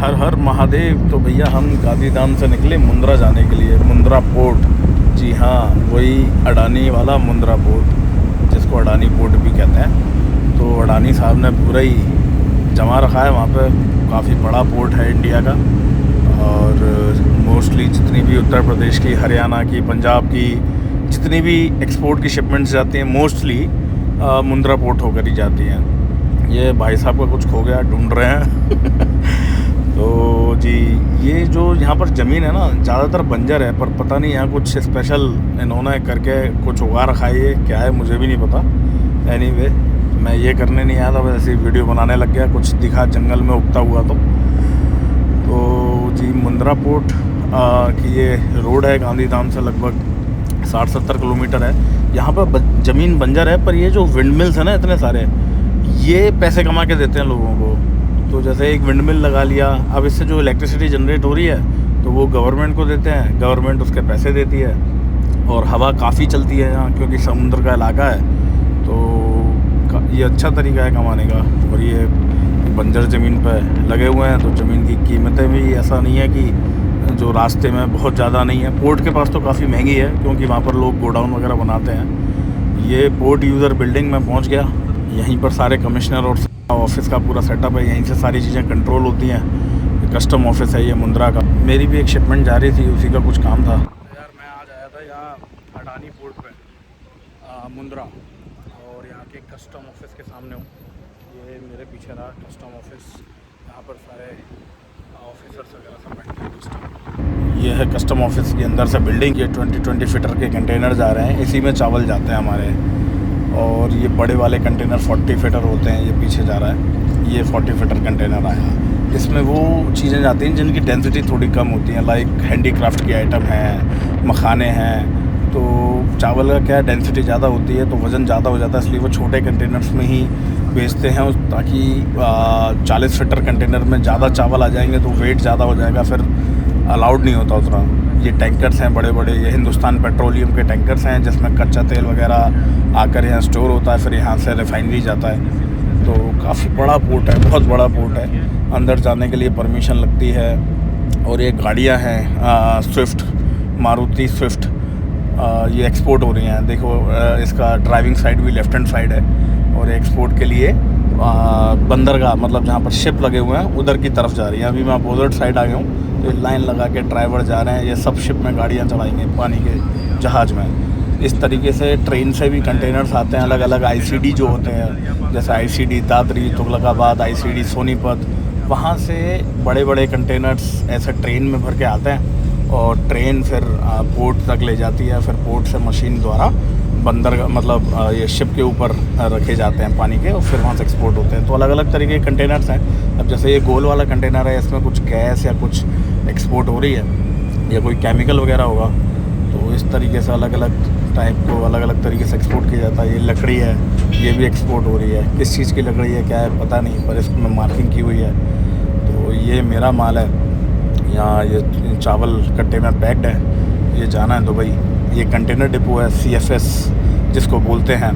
हर हर महादेव। तो भैया हम गांधीधाम से निकले मुंद्रा जाने के लिए, मुंद्रा पोर्ट। जी हाँ, वही अडानी वाला मुंद्रा पोर्ट, जिसको अडानी पोर्ट भी कहते हैं। तो अडानी साहब ने पूरा ही जमा रखा है वहाँ पे। काफ़ी बड़ा पोर्ट है इंडिया का, और मोस्टली जितनी भी उत्तर प्रदेश की, हरियाणा की, पंजाब की जितनी भी एक्सपोर्ट की शिपमेंट्स जाती हैं मोस्टली मुंद्रा पोर्ट होकर ही जाती हैं। ये भाई साहब का कुछ खो गया, ढूंढ रहे हैं। तो जी, ये जो यहाँ पर ज़मीन है ना, ज़्यादातर बंजर है, पर पता नहीं यहाँ कुछ स्पेशल इन्होंने करके कुछ उगा रखा है। ये क्या है मुझे भी नहीं पता। एनीवे, मैं ये करने नहीं आया था, बस ऐसे वीडियो बनाने लग गया। कुछ दिखा जंगल में उगता हुआ तो जी मुंद्रा पोर्ट की ये रोड है गांधीधाम से लगभग 60-70 किलोमीटर है। यहाँ पर ज़मीन बंजर है, पर ये जो विंड मिल्स है ना इतने सारे, ये पैसे कमा के देते हैं लोगों को। तो जैसे एक विंड मिल लगा लिया, अब इससे जो इलेक्ट्रिसिटी जनरेट हो रही है तो वो गवर्नमेंट को देते हैं, गवर्नमेंट उसके पैसे देती है। और हवा काफ़ी चलती है यहाँ, क्योंकि समुद्र का इलाका है। तो ये अच्छा तरीका है कमाने का। और ये बंजर ज़मीन पर लगे हुए हैं, तो ज़मीन की कीमतें भी ऐसा नहीं है कि जो रास्ते में बहुत ज़्यादा नहीं है। पोर्ट के पास तो काफ़ी महंगी है, क्योंकि वहाँ पर लोग गोडाउन वगैरह बनाते हैं। ये पोर्ट यूज़र बिल्डिंग में पहुँच गया। यहीं पर सारे कमिश्नर और ऑफिस का पूरा सेटअप है, यहीं से सारी चीज़ें कंट्रोल होती हैं। कस्टम ऑफिस है ये मुंद्रा का। मेरी भी एक शिपमेंट जा रही थी, उसी का कुछ काम था। यार मैं आज आया था यहाँ अडानी पोर्ट पे मुंद्रा, और यहाँ के कस्टम ऑफिस के सामने हूँ। ये मेरे पीछे रहा कस्टम ऑफिस, यहाँ पर सारे ऑफिसर्स वगैरह सब बैठते हैं कस्टम। ये है कस्टम ऑफिस के अंदर से बिल्डिंग। ये 20-20 फीटर के कंटेनर जा रहे हैं, इसी में चावल जाते हैं हमारे। और ये बड़े वाले कंटेनर 40 फीटर होते हैं, ये पीछे जा रहा है। ये 40 फीटर कंटेनर आया, इसमें वो चीज़ें जाती हैं जिनकी डेंसिटी थोड़ी कम होती है, लाइक हैंडीक्राफ्ट की आइटम हैं, मखाने हैं। तो चावल का क्या डेंसिटी ज़्यादा होती है, तो वज़न ज़्यादा हो जाता है, इसलिए वो छोटे कंटेनर्स में ही बेचते हैं, ताकि 40 फीटर कंटेनर में ज़्यादा चावल आ जाएंगे तो वेट ज़्यादा हो जाएगा, फिर अलाउड नहीं होता उतना। ये टैंकर्स हैं बड़े बड़े, ये हिंदुस्तान पेट्रोलियम के टैंकर्स हैं, जिसमें कच्चा तेल वगैरह आकर यहाँ स्टोर होता है, फिर यहाँ से रिफाइनरी जाता है। तो काफ़ी बड़ा पोर्ट है, बहुत बड़ा पोर्ट है। अंदर जाने के लिए परमिशन लगती है। और ये गाड़ियाँ हैं स्विफ्ट, मारुति स्विफ्ट, ये एक्सपोर्ट हो रही हैं। देखो इसका ड्राइविंग साइड भी लेफ्ट हैंड साइड है, और एक्सपोर्ट के लिए बंदरगाह, मतलब जहाँ पर शिप लगे हुए हैं उधर की तरफ जा रही है। अभी मैं अपोजिट साइड आ गया हूँ, तो लाइन लगा के ड्राइवर जा रहे हैं। ये सब शिप में गाड़ियाँ चलाएंगे, पानी के जहाज़ में। इस तरीके से ट्रेन से भी कंटेनर्स आते हैं, अलग अलग आईसीडी जो होते हैं, जैसे आईसीडी दादरी, तुगलकाबाद, आईसीडी सोनीपत, वहाँ से बड़े बड़े कंटेनर्स ऐसे ट्रेन में भर के आते हैं, और ट्रेन फिर पोर्ट तक ले जाती है। फिर पोर्ट से मशीन द्वारा बंदर, मतलब ये शिप के ऊपर रखे जाते हैं पानी के, और फिर वहाँ से एक्सपोर्ट होते हैं। तो अलग अलग तरीके के कंटेनर्स हैं। अब जैसे ये गोल वाला कंटेनर है, इसमें कुछ गैस या कुछ एक्सपोर्ट हो रही है, या कोई केमिकल वगैरह होगा। तो इस तरीके से अलग अलग टाइप को अलग अलग तरीके से एक्सपोर्ट किया जाता है। ये लकड़ी है, ये भी एक्सपोर्ट हो रही है। किस चीज़ की लकड़ी है क्या है पता नहीं, पर इसमें मार्किंग की हुई है। तो ये मेरा माल है, यहाँ ये चावल कट्टे में पैक्ड है। ये जाना है दुबई। ये कंटेनर डिपो है, CFS जिसको बोलते हैं,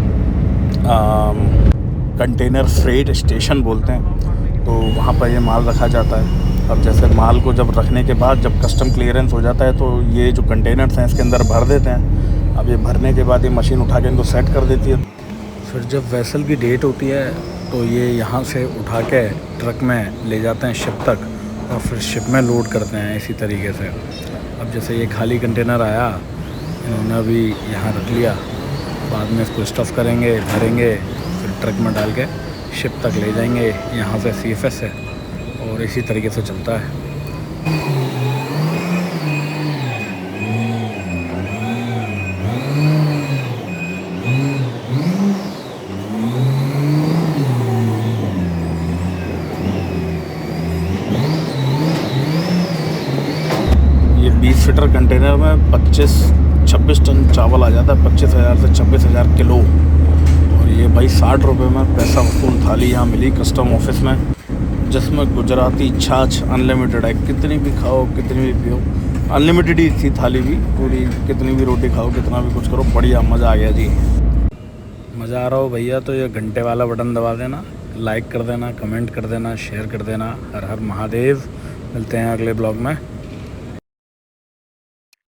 कंटेनर फ्रेट स्टेशन बोलते हैं। तो वहाँ पर ये माल रखा जाता है। अब जैसे माल को जब रखने के बाद जब कस्टम क्लियरेंस हो जाता है, तो ये जो कंटेनर्स हैं इसके अंदर भर देते हैं। अब ये भरने के बाद ये मशीन उठा के इनको सेट कर देती है। फिर जब वेसल की डेट होती है, तो ये यहाँ से उठा के ट्रक में ले जाते हैं शिप तक, और फिर शिप में लोड करते हैं इसी तरीके से। अब जैसे ये खाली कंटेनर आया, इन्होंने अभी यहाँ रख लिया, बाद में इसको स्टफ़ करेंगे, भरेंगे, फिर ट्रक में डाल के शिप तक ले जाएंगे। यहाँ से CFS है, और इसी तरीके से चलता है। ये 20 फीटर कंटेनर में 25-26 टन चावल आ जाता है, 25,000 से 26,000 किलो। और ये भाई 60 रुपये में पैसा वसूल थाली यहाँ मिली कस्टम ऑफिस में, जिसमें गुजराती छाछ अनलिमिटेड है। कितनी भी खाओ, कितनी भी पियो, अनलिमिटेड ही थी थाली भी पूरी। कितनी भी रोटी खाओ, कितना भी कुछ करो, बढ़िया मज़ा आ गया जी। मज़ा आ रहा हो भैया तो ये घंटे वाला बटन दबा देना, लाइक कर देना, कमेंट कर देना, शेयर कर देना। हर हर महादेव, मिलते हैं अगले ब्लॉग में।